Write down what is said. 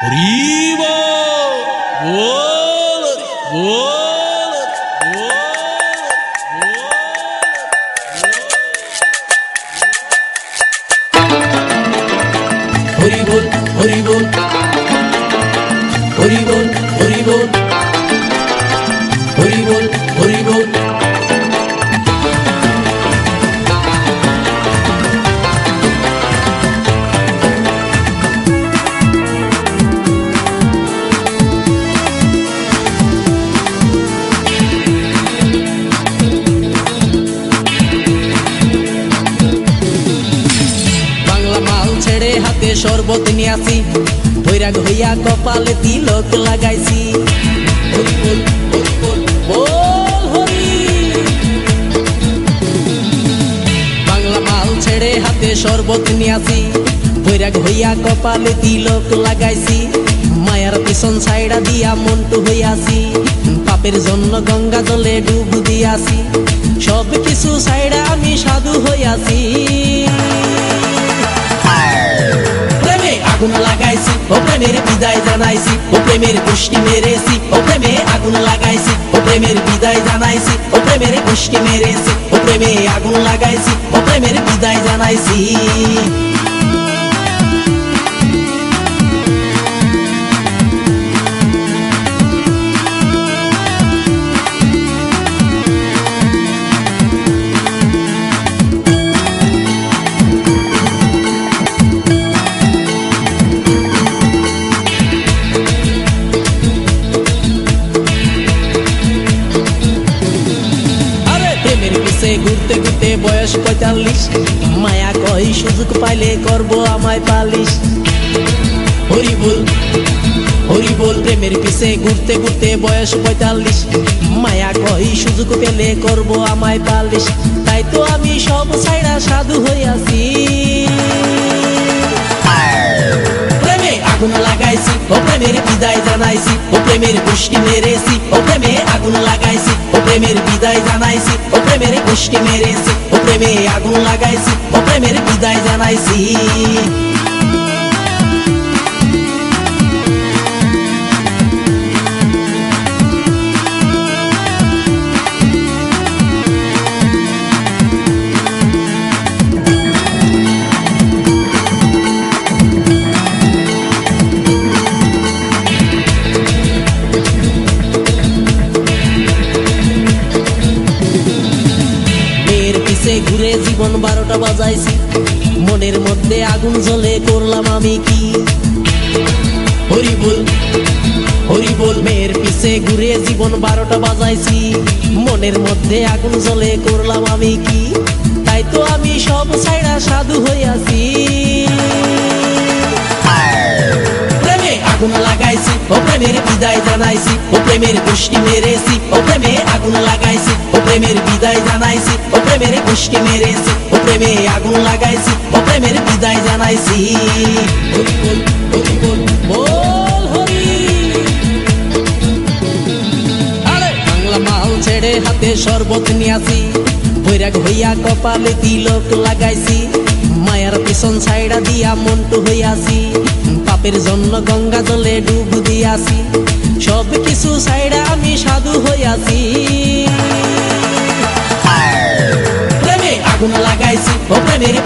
হরিবল বল বল হরিবল হরিবল হরিবল হরিবল হরিবল হরিবল ছেড়ে হাতে শরবত নিয়াছি বৈরাগ হইয়া কপালে তিলক লাগাইছি হরি বল হরি বল বল হরি বাংলা মাল ছেড়ে হাতে শরবত নিয়াছি বৈরাগ হইয়া কপালে তিলক লাগাইছি মায়ার পিছন ছাইড়া দিয়া মন্টু হইয়াছি পাপের জন্য গঙ্গা জলে ডুব দিয়াছি সব কিছু ছাইড়া আমি সাধু হইয়াছি আগুন লাগাইছি ও প্রেমের বিদায় জানাইছি ও প্রেমের গোষ্ঠী মেরেছি ও প্রেমে আগুন লাগাইছি ও প্রেমের বিদায় জানাইছি ও প্রেমের গোষ্ঠী মেরেছি ও প্রেমে আগুন লাগাইছি ও প্রেমের বিদায় জানাইছি ঘুরতে ঘুরতে বয়স ৪৫ মায়া কই সুযোগ পাইলে করব আমায় পালিশ হরি বল হরি বল প্রেমের পিছে ঘুরতে ঘুরতে বয়স ৪৫ মায়া কই সুযোগ পেলে করব আমায় পালিশ তাই তো আমি সব ছাইড়া সাধু হইয়াছি প্রেমে আগুন লাগাইছি ও প্রেমের বিদায় জানাইছি ও প্রেমের গোষ্ঠী মেরেছি ও প্রেমে আগুন লাগাইছি ও প্রেমের বিদায় জানাইছি ও প্রেমের গোষ্ঠী মেরেছি ও প্রেমে আগুন লাগাইছি ও প্রেমের বিদায় জানাইছি ঘুরে জীবন ১২টা বাজাইছি মনের মধ্যে আগুন জ্বলে করলাম আমি কি হরি বল হরি বল মেয়ের পিছে ঘুরে জীবন ১২টা বাজাইছি মনের মধ্যে আগুন জ্বলে করলাম আমি কি তাই তো আমি সব ছাইড়া সাধু হইয়াছি প্রেমে আগুন লাগাইছি ও প্রেমের বিদায় জানাইছি ও প্রেমের গোষ্ঠী মেরেছি ও প্রেমে আগুন লাগাইছি ও প্রেমের বিদায় জানাইছি ও প্রেমের গোষ্ঠী মেরেছি ও প্রেমে আগুন লাগাইছি ও প্রেমের বিদায় জানাইছি হরি বল হরি বল বল হরি আরে বাংলা মাল ছেড়ে হাতে শরবত নিয়াছি বৈরাগ হইয়া কপালে তিলক লাগাইছি মায়ার পিছন ছাইড়া দিয়া মন্টু হইয়াছি পাপের জন্য গঙ্গা জলে ডুব দিয়াছি সব কিছু ছাইড়া আমি সাধু হইয়াছি প্রেমে আগুন লাগাইছি ও প্রেমের